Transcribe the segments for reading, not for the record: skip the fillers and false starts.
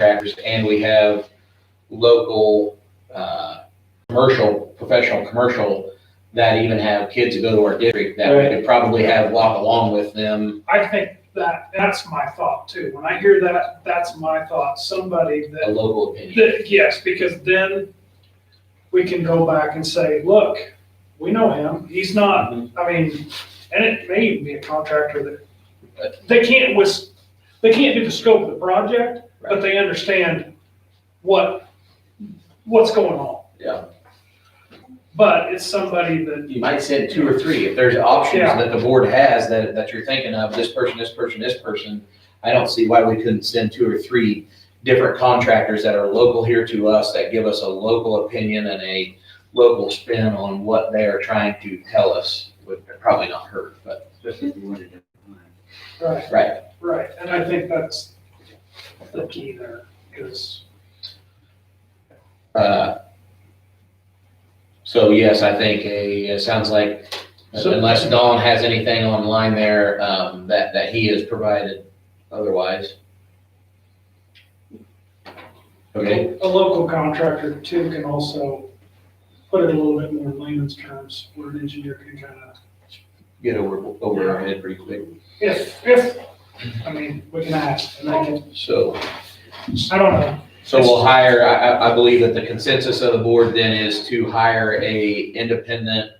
contractors, and we have local, commercial, professional commercial that even have kids that go to our district that we could probably have walk along with them. I think that's my thought too. When I hear that, that's my thought. Somebody A that, local opinion. yes, because then we can go back and say, look, we know him. He's not, I mean, and it may even be a contractor that they can't do the scope of the project, but they understand what's going on. Yeah. But it's somebody that, You might send 2 or 3. If there's options that the board has that you're thinking of, this person, this person, this person, I don't see why we couldn't send 2 or 3 different contractors that are local here to us, that give us a local opinion and a local spin on what they are trying to tell us. Would probably not hurt, but. right. And I think that's the key there, because. So yes, I think it sounds like, unless Dawn has anything online there, that he has provided otherwise. Okay. A local contractor too can also put it a little bit more in layman's terms, where an engineer can kind of. Get over our head pretty quick. If, I mean, we can ask, and they can, So. I don't know. So we'll hire, I believe that the consensus of the board then is to hire a independent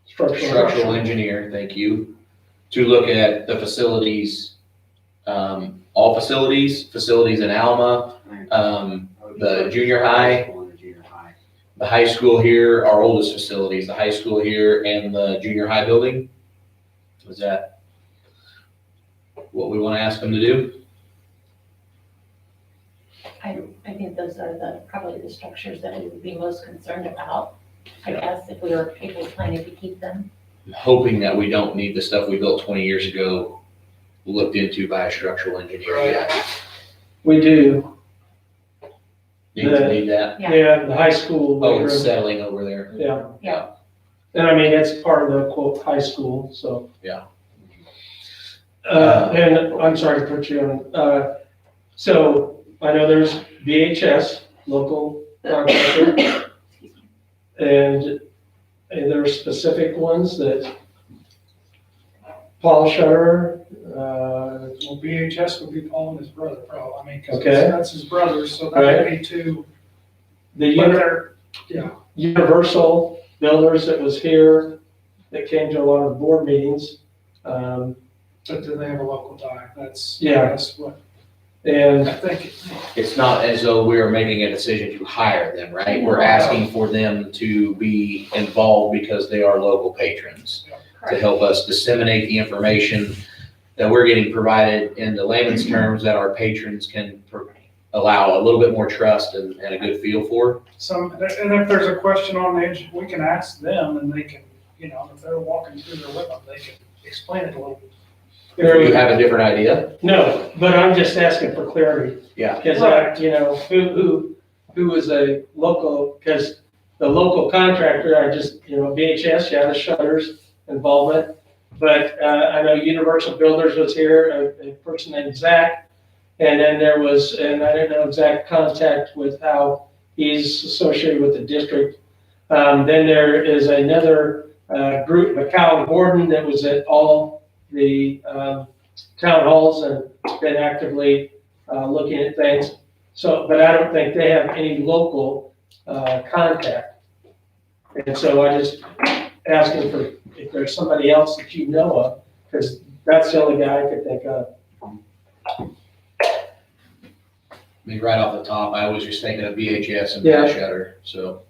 structural engineer, thank you, to look at the facilities, all facilities in Alma, the junior high, the high school here, our oldest facilities, the high school here and the junior high building. Is that what we want to ask them to do? I think those are probably the structures that we would be most concerned about, I guess, if we were planning to keep them. I'm hoping that we don't need the stuff we built 20 years ago looked into by a structural engineer yet. We do. Need that? Yeah, the high school. Oh, it's settling over there. Yeah. And I mean, it's part of the quote, high school, so. Yeah. And I'm sorry to put you on, so I know there's VHS, local contractor. And there are specific ones that Paul Shutter, Well, BHS would be Paul and his brother, probably, I mean, because Okay. that's his brother, so that would be two. the But they're, yeah, Universal Builders that was here, that came to a lot of the board meetings. but do they have a local tie? That's what And I think. It's not as though we're making a decision to hire them, right? We're asking for them to be involved because they are local patrons, to help us disseminate the information that we're getting provided in the layman's terms that our patrons can allow a little bit more trust and a good feel for. And if there's a question on the edge, we can ask them, and they can, if they're walking through there with them, they can explain it a little bit. If you have a different idea. no, but I'm just asking for clarity. Yeah. Because, who is a local, because the local contractor, VHS, the Shutters involvement. But I know Universal Builders was here, a person named Zach. And then there was, and I didn't know exact contact with how he's associated with the district. Then there is another group, McCown Gordon, that was at all the town halls and been actively looking at things. So, but I don't think they have any local contact. And so I just asking for if there's somebody else that you know of, because that's the only guy I could think of. I mean, right off the top, I was just thinking of VHS and Yeah. Shutter. So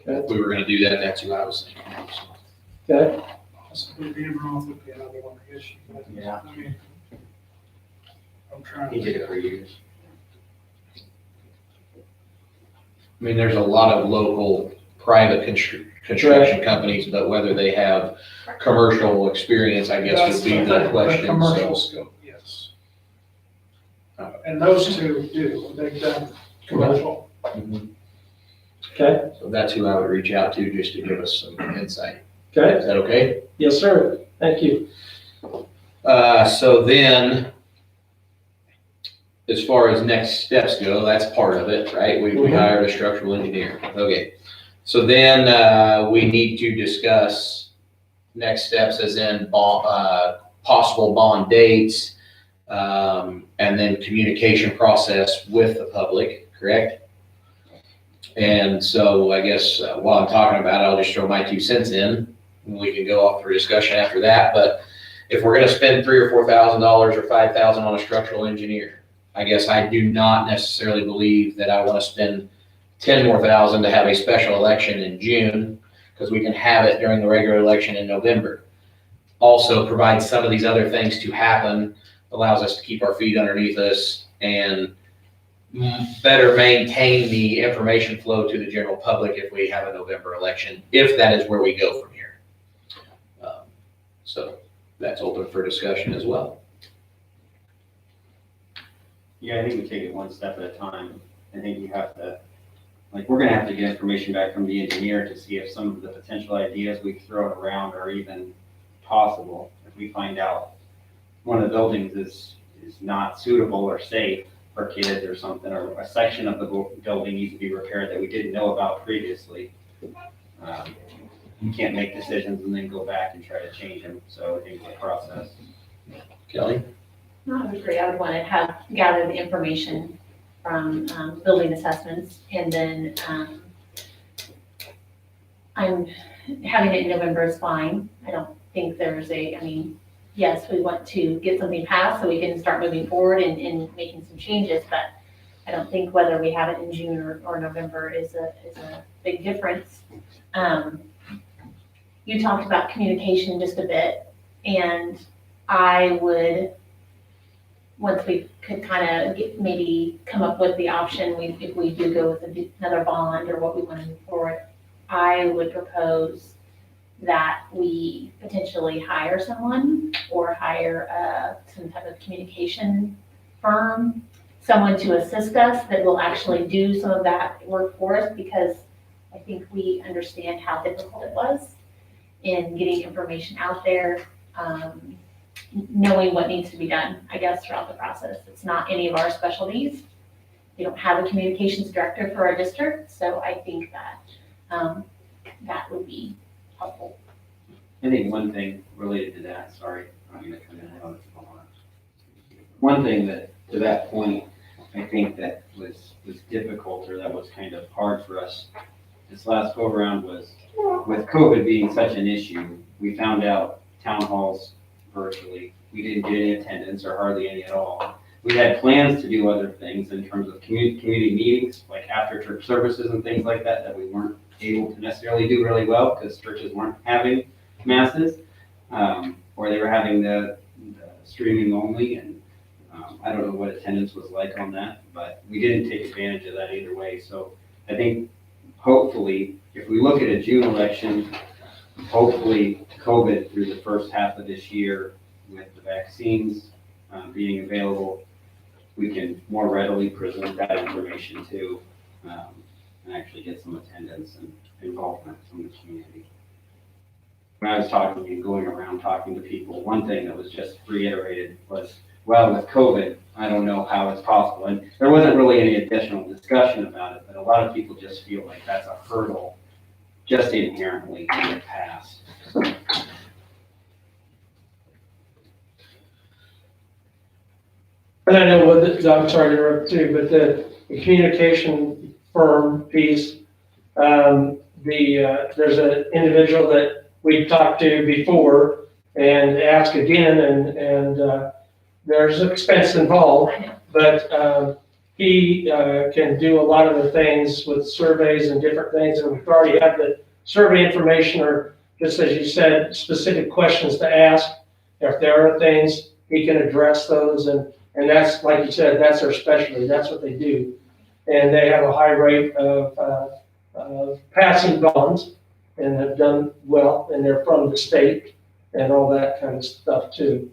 if we were going to do that, that's who I was thinking of. So. Okay. Possibly being wrong would be another one, I guess. Yeah. I mean, I'm trying to. He did it for years. I mean, there's a lot of local private construction companies, but whether they have commercial experience, I guess, would be the question. Commercial So. scope, yes. And those two do, they've done commercial. Mhm. Okay. So that's who I would reach out to just to give us some insight. Okay. Is that okay? Yes, sir. Thank you. So then, as far as next steps go, that's part of it, right? We Mhm. hired a structural engineer. Okay. So then, we need to discuss next steps as in possible bond dates, and then communication process with the public, correct? And so I guess while I'm talking about it, I'll just throw my 2 cents in, and we can go off for discussion after that. But if we're gonna spend $3,000 or $4,000 or $5,000 on a structural engineer, I guess I do not necessarily believe that I wanna spend 10 more thousand to have a special election in June, because we can have it during the regular election in November. Also provides some of these other things to happen, allows us to keep our feet underneath us and better maintain the information flow to the general public if we have a November election, if that is where we go from here. So that's open for discussion as well. Yeah, I think we take it one step at a time. I think you have to, like, we're gonna have to get information back from the engineer to see if some of the potential ideas we've thrown around are even possible. If we find out one of the buildings is not suitable or safe for kids or something, or a section of the building needs to be repaired that we didn't know about previously, you can't make decisions and then go back and try to change them. So I think it's a process. Kelly? I would agree. I would want to gather the information from building assessments, and then I'm having it in November is fine. I don't think there's yes, we want to get something passed so we can start moving forward and making some changes, but I don't think whether we have it in June or November is a big difference. You talked about communication just a bit, and I would, once we could kind of maybe come up with the option, if we do go with another bond or what we want to move forward, I would propose that we potentially hire someone or hire some type of communication firm, someone to assist us that will actually do some of that work for us, because I think we understand how difficult it was in getting information out there, knowing what needs to be done, I guess, throughout the process. It's not any of our specialties. We don't have a communications director for our district, so I think that that would be helpful. I think one thing related to that, sorry, I'm gonna come in on this one. One thing that, to that point, I think that was difficult, or that was kind of hard for us this last go around, was with COVID being such an issue, we found out town halls virtually, we didn't get any attendance or hardly any at all. We had plans to do other things in terms of community meetings, like after church services and things like that we weren't able to necessarily do really well because churches weren't having masses, or they were having the streaming only, and I don't know what attendance was like on that, but we didn't take advantage of that either way. So I think hopefully, if we look at a June election, hopefully COVID through the first half of this year with the vaccines being available, we can more readily present that information to and actually get some attendance and involvement from the community. When I was talking and going around talking to people, one thing that was just reiterated was, well, with COVID, I don't know how it's possible. And there wasn't really any additional discussion about it, but a lot of people just feel like that's a hurdle just inherently to get past. And I know I'm sorry to interrupt too, but the communication firm piece, there's an individual that we talked to before and asked again, and there's expense involved, but he can do a lot of the things with surveys and different things, and we've already had the survey information, or just as you said, specific questions to ask. If there are things, he can address those, and that's, like you said, that's their specialty, that's what they do. And they have a high rate of passing bonds and have done well, and they're from the state and all that kind of stuff too.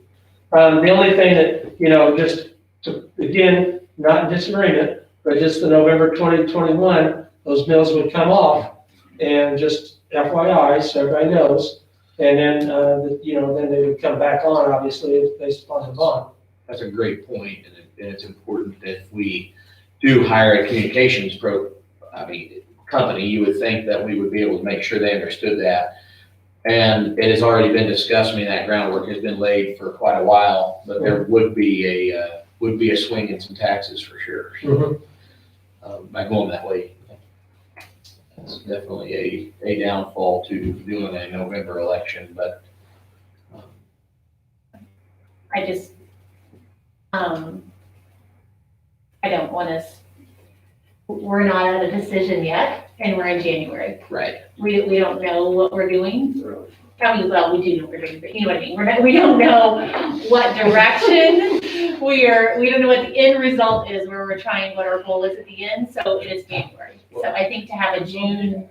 The only thing that, just to, again, not in disagreement, but just the November 2021, those mills would come off, and just FYI, so everybody knows. And then, then they would come back on, obviously, based upon the bond. That's a great point, and it's important that if we do hire a communications company, you would think that we would be able to make sure they understood that. And it has already been discussed, that groundwork has been laid for quite a while, but there would be a swing in some taxes for sure. Mhm. By going that way, it's definitely a downfall to doing a November election, but I just, I don't want us, we're not at a decision yet, and we're in January. right. We don't know what we're doing. I mean, well, we do know what we're doing, but you know what I mean. We don't know what direction we don't know what the end result is, where we're trying, what our goal is at the end, so it is January. So I think to have a June,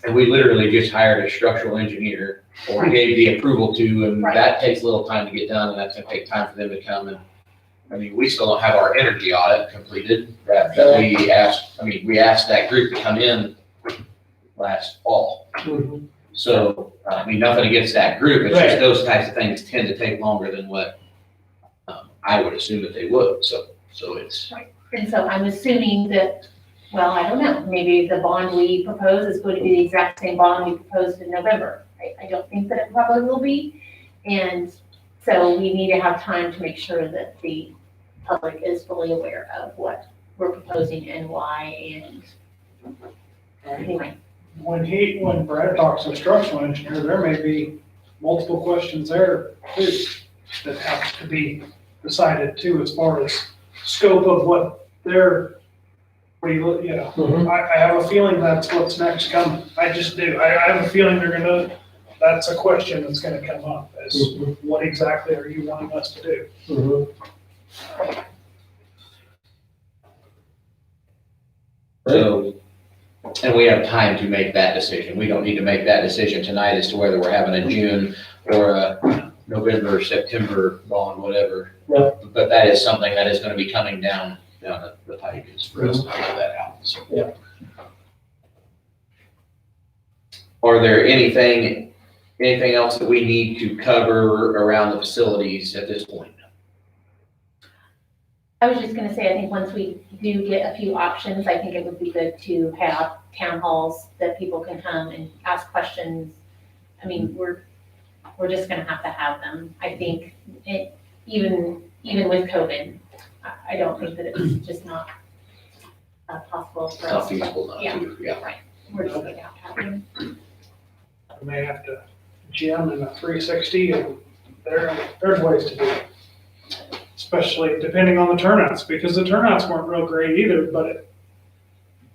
And we literally just hired a structural engineer, or gave the approval to, and Right. that takes a little time to get done, and that's gonna take time for them to come. And we still don't have our energy audit completed, that we asked that group to come in last fall. Mhm. So, nothing against that group, it's Right. just those types of things tend to take longer than what I would assume that they would, so it's, and so I'm assuming that, well, I don't know, maybe the bond we propose is going to be the exact same bond we proposed in November. I don't think that it probably will be. And so we need to have time to make sure that the public is fully aware of what we're proposing and why, and anyway. When Brad talks to a structural engineer, there may be multiple questions there too, that have to be decided too, as far as scope of what they're, Mhm. I have a feeling that's what's next coming. I just do. I have a feeling that's a question that's gonna come up, is Mhm. what exactly are you wanting us to do? Mhm. so. And we have time to make that decision. We don't need to make that decision tonight as to whether we're having a June or a November, September bond, whatever. Yeah. But that is something that is gonna be coming down the pipe, is for us to figure that out, so. Yeah. Are there anything else that we need to cover around the facilities at this point? I was just gonna say, I think once we do get a few options, I think it would be good to have town halls that people can come and ask questions. We're just gonna have to have them. I think even with COVID, I don't think that it's just not possible It's for not us. feasible not Yeah. to, yeah. We're just gonna have to have them. I may have to gym in a 360, and there's ways to do it. Especially depending on the turnouts, because the turnouts weren't real great either, but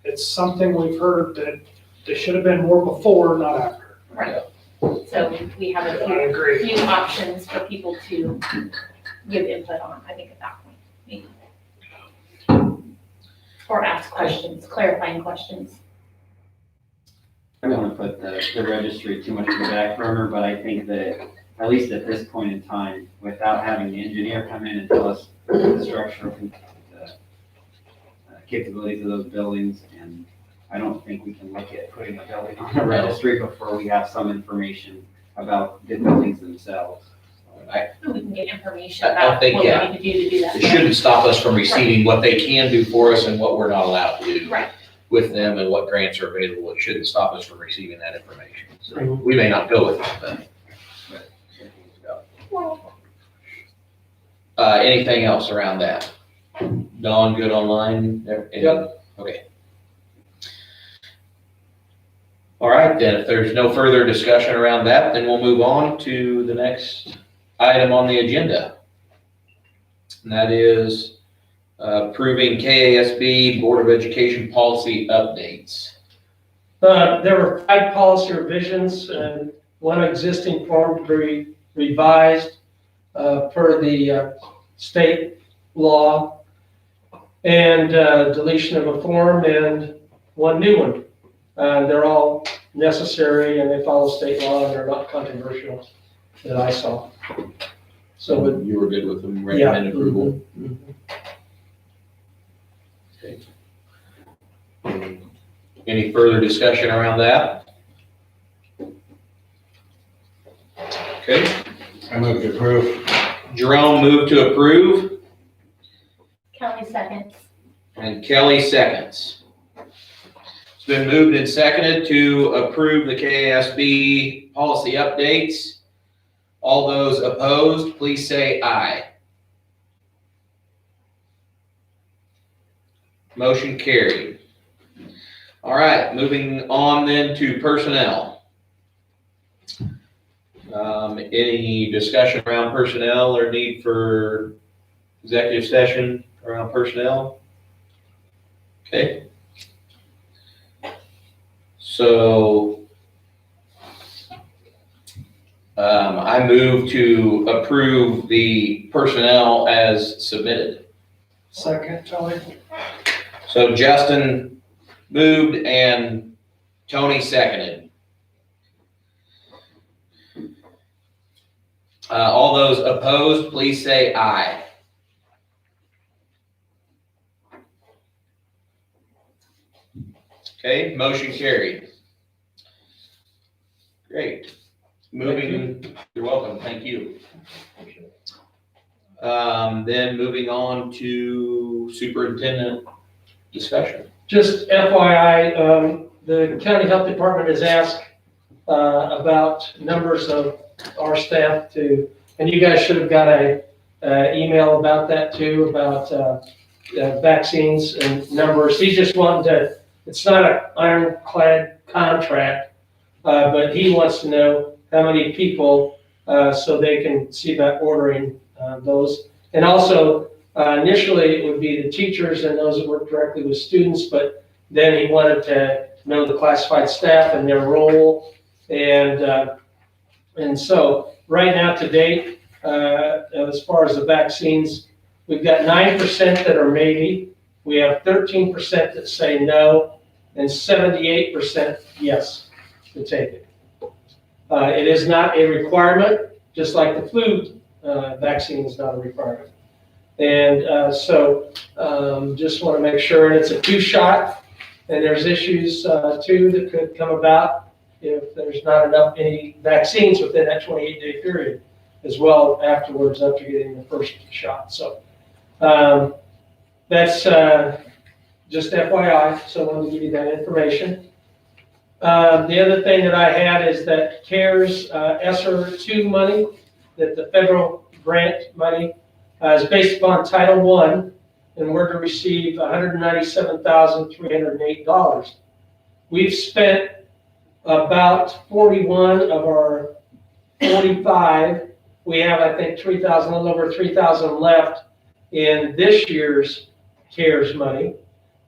it's something we've heard that they should have been more before, not after. Right. So we have I a agree. few options for people to give input on, I think at that point, maybe. Or ask questions, clarifying questions. I don't want to put the registry too much in the back burner, but I think that at least at this point in time, without having the engineer come in and tell us the structural capabilities of those buildings, and I don't think we can look at putting a building on the registry before we have some information about the buildings themselves. We can get information I about think, what we yeah. need to do that. It shouldn't stop us from receiving what they can do for us and what we're not allowed to do. Right. With them and what grants are available. It shouldn't stop us from receiving that information. So Mhm. we may not go with it, but. Anything else around that? Dawn, good online? Yep. Okay. All right, then, if there's no further discussion around that, then we'll move on to the next item on the agenda. And that is approving KASB Board of Education policy updates. There were 5 policy revisions and 1 existing form to be revised per the state law, and deletion of a form and 1 new one. They're all necessary and they follow state law and they're not controversial that I saw. So, You were good with them, yeah. recommend approval? Mhm. Okay. Any further discussion around that? Okay, I move to approve. Jerome moved to approve. seconds. And Kelly seconds. It's been moved and seconded to approve the KASB policy updates. All those opposed, please say aye. Motion carried. All right, moving on then to personnel. Any discussion around personnel or need for executive session around personnel? Okay. So, I move to approve the personnel as submitted. Second, Tony. So Justin moved and Tony seconded. All those opposed, please say aye. Okay, motion carried. Great. Moving, you're welcome, thank you. Then moving on to superintendent discussion. Just FYI, the county health department has asked about numbers of our staff to, and you guys should have got a email about that too, about vaccines and numbers. He's just wanting to, it's not an ironclad contract, but he wants to know how many people so they can see about ordering those. And also, initially it would be the teachers and those that work directly with students, but then he wanted to know the classified staff and their role. And so right now to date, as far as the vaccines, we've got 9% that are maybe, we have 13% that say no, and 78% yes to take it. It is not a requirement, just like the flu vaccine is not a requirement. And so just want to make sure, and it's a 2-shot, and there's issues too that could come about if there's not enough any vaccines within that 28-day period as well afterwards after getting the first shot. So that's just FYI, so I wanted to give you that information. The other thing that I had is that CARES ESSER 2 money, that the federal grant money is based upon Title I, and we're to receive $197,308. We've spent about 41 of our 45. We have, I think, 3,000, a little over 3,000 left in this year's CARES money,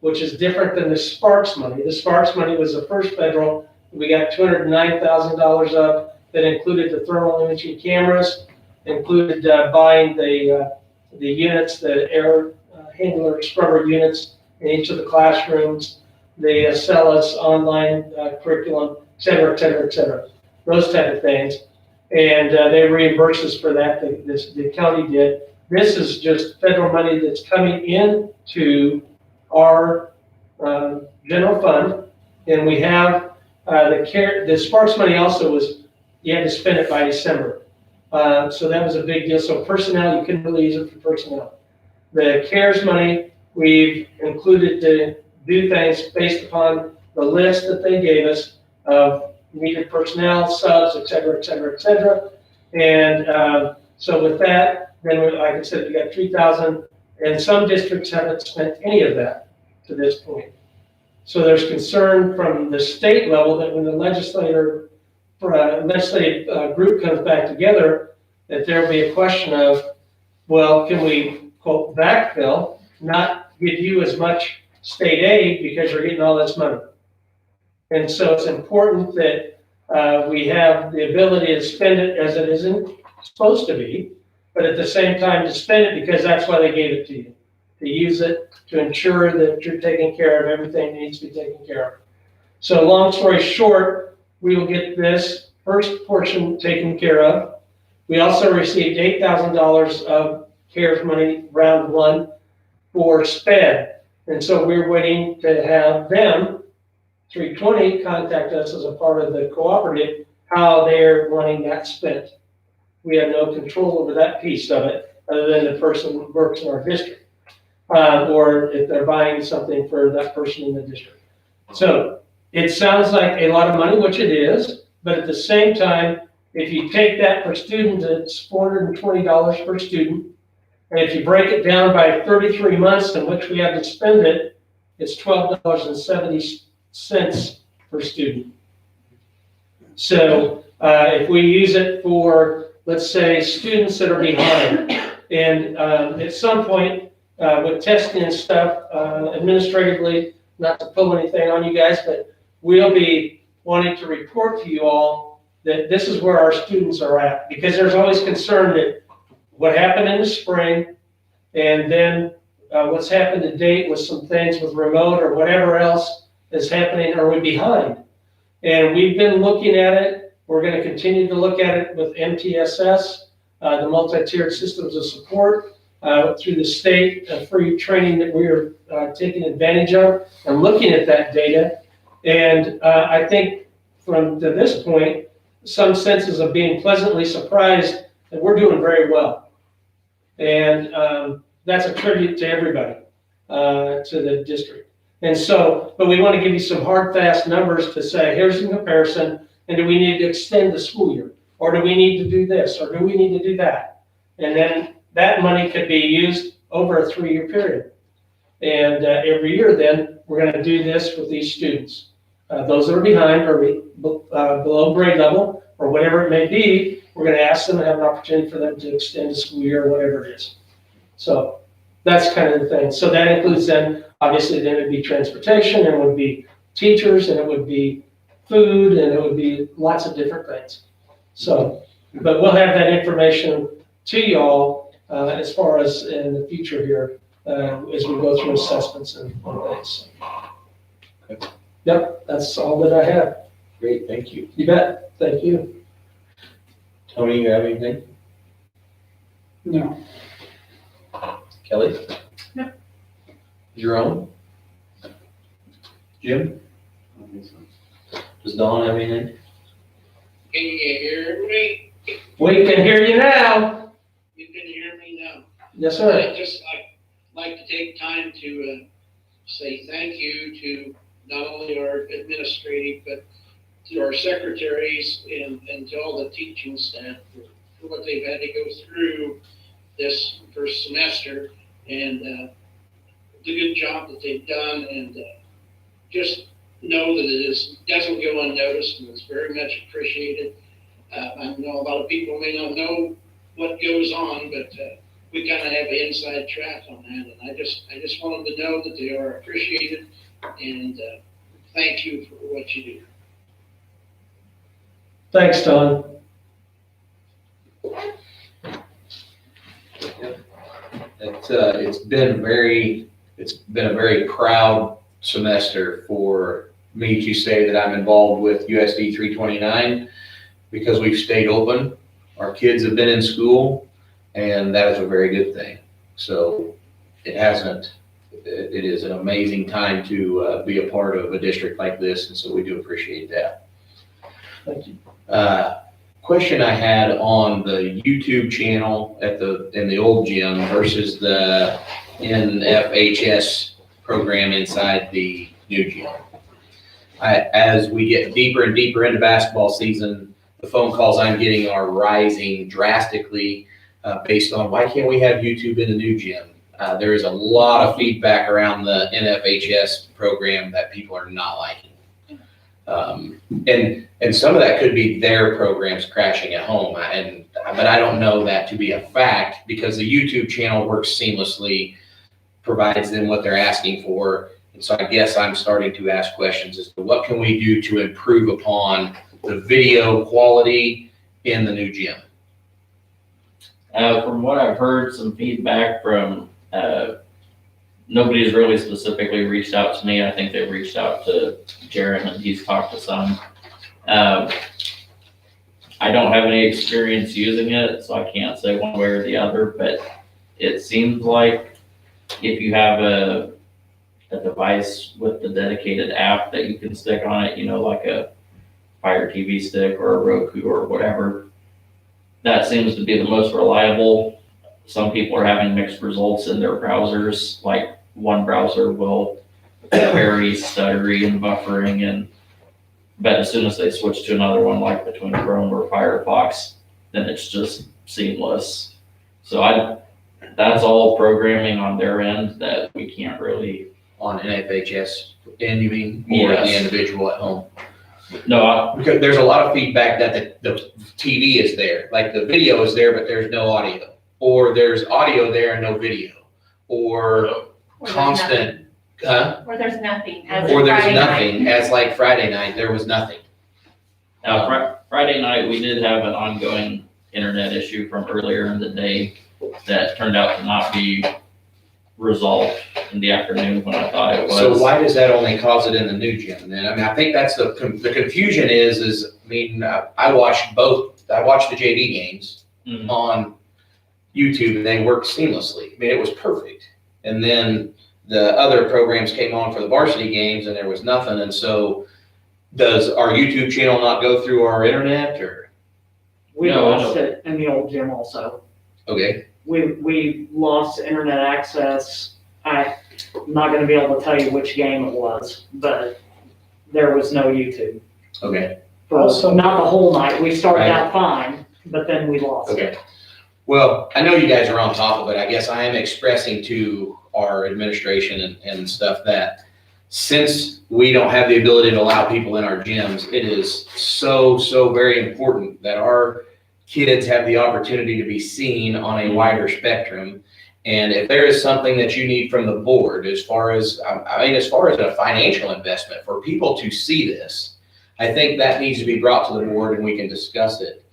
which is different than the Sparks money. The Sparks money was the first federal. We got $209,000 of that included the thermal imaging cameras, included buying the units, the air handler scrubber units in each of the classrooms. They sell us online curriculum, et cetera, et cetera, et cetera. Those type of things. And they reimburse us for that, the county did. This is just federal money that's coming in to our general fund. And we have the Sparks money also was, you had to spend it by December. So that was a big deal. So personnel, you couldn't really use it for personnel. The CARES money, we've included to do things based upon the list that they gave us of needed personnel, subs, et cetera, et cetera, et cetera. And so with that, then like I said, we got 3,000, and some districts haven't spent any of that to this point. So there's concern from the state level that when the legislative group comes back together, that there'll be a question of, well, can we, quote, backfill, not give you as much state aid because you're getting all this money. And so it's important that we have the ability to spend it as it isn't supposed to be, but at the same time to spend it because that's why they gave it to you, to use it to ensure that you're taking care of everything that needs to be taken care of. So long story short, we will get this first portion taken care of. We also received $8,000 of CARES money, round one, for SPED. And so we're waiting to have them, 320, contact us as a part of the cooperative, how they're wanting that spent. We have no control over that piece of it, other than the person who works in our district. or if they're buying something for that person in the district. So it sounds like a lot of money, which it is, but at the same time, if you take that per student, it's $420 per student. And if you break it down by 33 months in which we have to spend it, it's $12.70 per student. So if we use it for, let's say, students that are behind, and at some point with testing and stuff, administratively, not to pull anything on you guys, but we'll be wanting to report to you all that this is where our students are at, because there's always concern that what happened in the spring, and then what's happened to date with some things with remote or whatever else is happening, are we behind? And we've been looking at it. We're going to continue to look at it with MTSS, the multi-tiered systems of support, through the state free training that we are taking advantage of, and looking at that data. And I think from to this point, some senses of being pleasantly surprised that we're doing very well. And that's a tribute to everybody, to the district. And so, but we want to give you some hard, fast numbers to say, here's the comparison, and do we need to extend the school year? Or do we need to do this? Or do we need to do that? And then that money could be used over a 3-year period. And every year then, we're going to do this with these students. Those that are behind or below grade level, or whatever it may be, we're going to ask them and have an opportunity for them to extend the school year or whatever it is. So that's kind of the thing. So that includes then, obviously, then it would be transportation, and it would be teachers, and it would be food, and it would be lots of different things. So, but we'll have that information to y'all as far as in the future here as we go through assessments and things. Okay. Yep, that's all that I have. Great, thank you. You bet. Thank you. Tony, you have anything? No. Kelly? No. Jerome? Jim? I don't think so. Does Dawn have anything? Can you hear me? We can hear you now. You can hear me now. Yes, sir. I'd just like to take time to say thank you to not only our administrative, but to our secretaries and to all the teaching staff for what they've had to go through this first semester, and the good job that they've done, and just know that it doesn't go unnoticed, and it's very much appreciated. I know a lot of people may not know what goes on, but we kind of have an inside track on that, and I just want them to know that they are appreciated, and thank you for what you do. Thanks, Don. It's been a very proud semester for me to say that I'm involved with USD 329 because we've stayed open. Our kids have been in school, and that is a very good thing. So it is an amazing time to be a part of a district like this, and so we do appreciate that. Thank you. Question I had on the YouTube channel in the old gym versus the NFHS program inside the new gym. As we get deeper and deeper into basketball season, the phone calls I'm getting are rising drastically based on why can't we have YouTube in the new gym? There is a lot of feedback around the NFHS program that people are not liking. And some of that could be their programs crashing at home, but I don't know that to be a fact because the YouTube channel works seamlessly, provides them what they're asking for. And so I guess I'm starting to ask questions as to what can we do to improve upon the video quality in the new gym? From what I've heard, some feedback from, nobody's really specifically reached out to me. I think they've reached out to Jaron and he's talked to some. I don't have any experience using it, so I can't say one way or the other, but it seems like if you have a device with the dedicated app that you can stick on it, like a Fire TV stick or a Roku or whatever, that seems to be the most reliable some people are having mixed results in their browsers, like one browser will very stuttery and buffering but as soon as they switch to another one, like between Chrome or Firefox, then it's just seamless. So that's all programming on their end that we can't really. On NFHS end, you mean, or the Yes. individual at home? No, Because there's a lot of feedback that the TV is there, like the video is there, but there's no audio. Or there's audio there and no video. Or Or there's constant, huh? nothing. Or there's nothing. as Or of there's Friday night. nothing, as like Friday night, there was nothing. Friday night, we did have an ongoing internet issue from earlier in the day that turned out to not be resolved in the afternoon when I thought it was. So why does that only cause it in the new gym then? I mean, I think that's the confusion is, I mean, I watched the JV games Mhm. on YouTube and they worked seamlessly. I mean, it was perfect. And then the other programs came on for the varsity games and there was nothing. And so does our YouTube channel not go through our internet or? We No, I lost it in the old gym also. Okay, We lost internet access. I'm not gonna be able to tell you which game it was, but there was no YouTube. okay, For Also- not the whole night. We started Right. out fine, but then we lost it. okay. Well, I know you guys are on top of it. I guess I am expressing to our administration and stuff that since we don't have the ability to allow people in our gyms, it is so very important that our kids have the opportunity to be seen on a wider spectrum. And if there is something that you need from the board, as far as a financial investment for people to see this, I think that needs to be brought to the board and we can discuss it.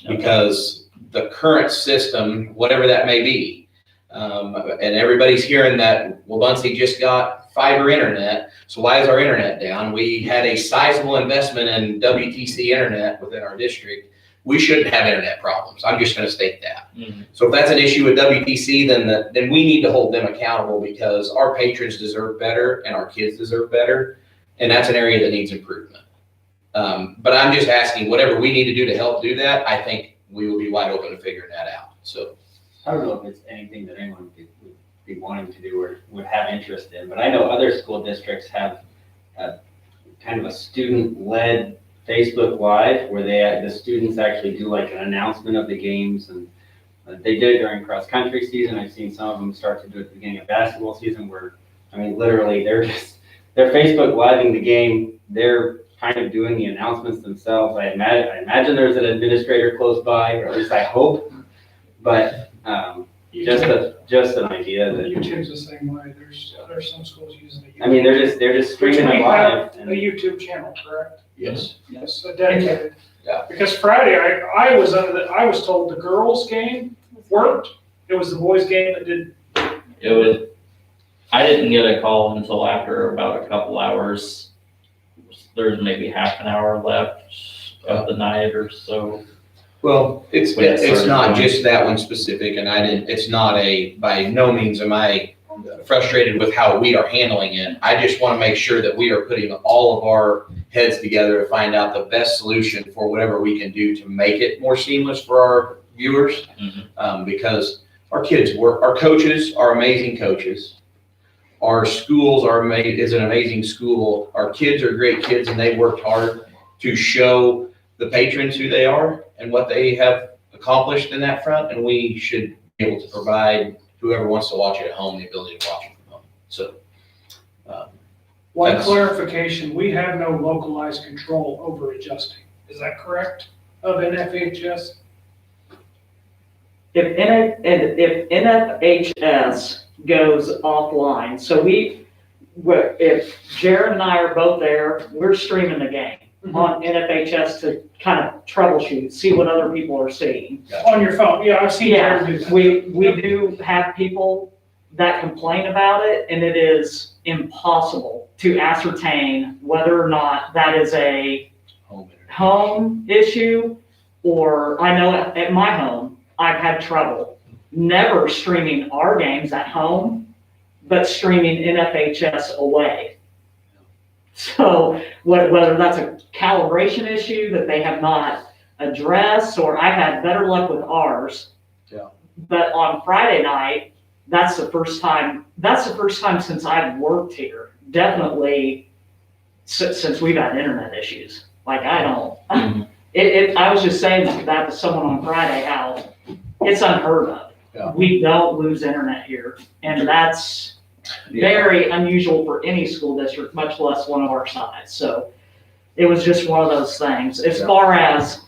Because the current system, whatever that may be, and everybody's hearing that, well, Muncie just got fiber internet, so why is our internet down? We had a sizable investment in WTC internet within our district. We shouldn't have internet problems. I'm just gonna state that. Mhm. So if that's an issue with WTC, then we need to hold them accountable because our patrons deserve better and our kids deserve better. And that's an area that needs improvement. But I'm just asking, whatever we need to do to help do that, I think we will be wide open to figuring that out, so. I don't know if it's anything that anyone would be wanting to do or would have interest in, but I know other school districts have kind of a student-led Facebook Live where the students actually do like an announcement of the games, and they did it during cross-country season. I've seen some of them start to do it at the beginning of basketball season where, I mean, literally they're Facebook Living the game. They're kind of doing the announcements themselves. I imagine there's an administrator close by, or at least I hope, but just an idea that, YouTube's the same way. There's some schools using it. I mean, they're just streaming Which it we live. have a YouTube channel, correct? Yes. Yes, a dedicated. Yeah. Because Friday, I was told the girls' game worked. It was the boys' game that did. I didn't get a call until after about a couple hours. There's maybe half an hour left of the night or so. Well, it's When it started not going. just that one specific, and it's not by no means am I frustrated with how we are handling it. I just want to make sure that we are putting all of our heads together to find out the best solution for whatever we can do to make it more seamless for our viewers. Because our coaches are amazing coaches. Our schools is an amazing school. Our kids are great kids and they worked hard to show the patrons who they are and what they have accomplished in that front. And we should be able to provide whoever wants to watch it at home the ability to watch it from home. So. One That's- clarification, we have no localized control over adjusting. Is that correct? Of NFHS? If NFHS goes offline, so if Jared and I are both there, we're streaming the game on NFHS to kind of troubleshoot, see what other people are seeing. On your phone, yeah, I've seen Jared do that. We do have people that complain about it, and it is impossible to ascertain whether or not that is a home issue, or I know at my home, I've had trouble never streaming our games at home, but streaming NFHS away. So whether that's a calibration issue that they have not addressed, or I've had better luck with ours. Yeah. But on Friday night, that's the first time since I've worked here, definitely since we've had internet issues. Like, I don't, I was just saying that to someone on Friday, how it's unheard of. Yeah. We don't lose internet here, and that's very unusual for any school district, much less one of our size. So it was just one of those things. As far as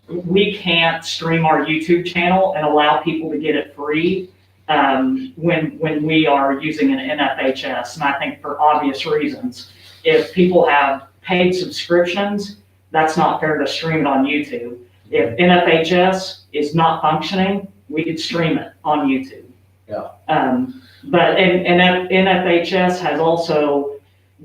we can't stream our YouTube channel and allow people to get it free when we are using an NFHS, and I think for obvious reasons. If people have paid subscriptions, that's not fair to stream it on YouTube. If NFHS is not functioning, we could stream it on YouTube. Yeah. But NFHS has also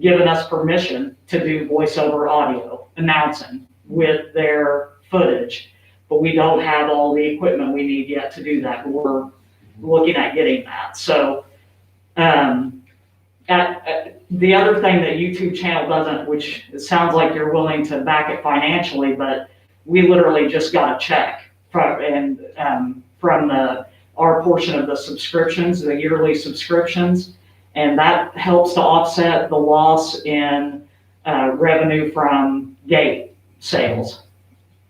given us permission to do voiceover audio announcing with their footage, but we don't have all the equipment we need yet to do that. We're looking at getting that. So, the other thing that YouTube channel doesn't, which it sounds like you're willing to back it financially, but we literally just got a check from our portion of the subscriptions, the yearly subscriptions, and that helps to offset the loss in revenue from gate sales.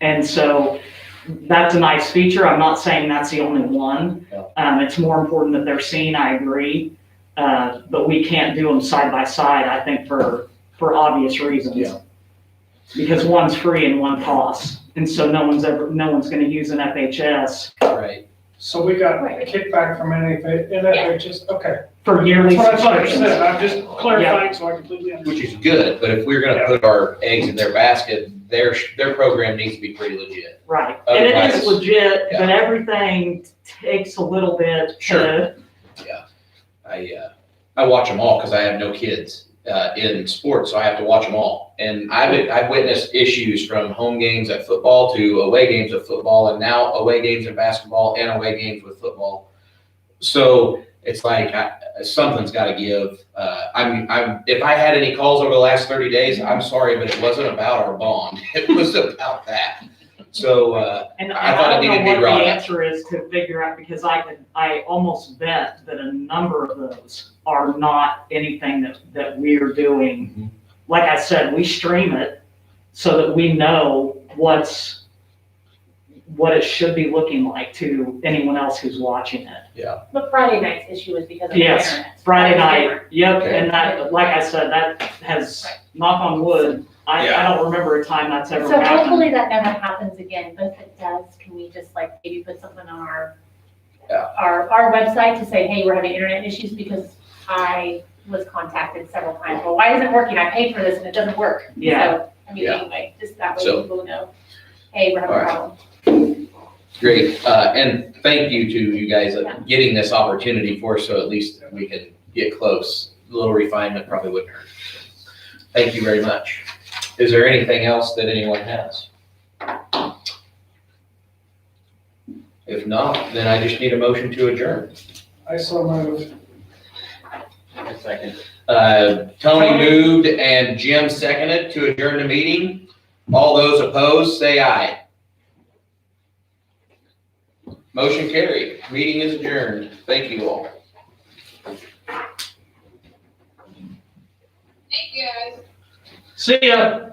And so that's a nice feature. I'm not saying that's the only one. It's more important that they're seen, I agree. But we can't do them side by side, I think, for obvious reasons. Yeah. Because one's free and one costs. And so no one's gonna use an FHS Right. So we got a Right. kickback from NFHS, okay. for yearly That's what I thought you subscriptions. said, I'm just clarifying so I completely understand. Which is good, but if we're gonna put our eggs in their basket, their program needs to be pretty legit. Right, and it is Otherwise, legit, but everything takes a little bit Sure. to, I watch them all because I have no kids in sports, so I have to watch them all. And I've witnessed issues from home games at football to away games of football, and now away games in basketball and away games with football. So it's like something's got to give. If I had any calls over the last 30 days, I'm sorry, but it wasn't about our bond. It was about that. So and I thought I it don't needed to know be what the brought up. answer is to figure out, because I almost bet that a number of those are not anything that we're doing. Mhm. Like I said, we stream it so that we know what it should be looking like to anyone else who's watching it. But Friday night's issue is because of the Yes, internet. Friday That's night, different. yep, Okay. and that, like I said, that has, knock on wood, I don't remember a time that's ever So hopefully happened. that never happens again, but if it does, can we just like maybe put something on our website to say, hey, we're having internet issues because I was contacted several times. Well, why isn't it working? I paid for this and it doesn't work. Yeah. So, I mean, Yeah. anyway, just that way So- people know, hey, we're having a All right. problem. Great, and thank you to you guys getting this opportunity for us, so at least we can get close. A little refinement probably wouldn't hurt. Thank you very much. Is there anything else that anyone has? If not, then I just need a motion to adjourn. I so moved. A second. Tony moved and Jim seconded to adjourn the meeting. All those opposed, say aye. Motion carried. Meeting is adjourned. Thank you all. Thank you, guys. See ya.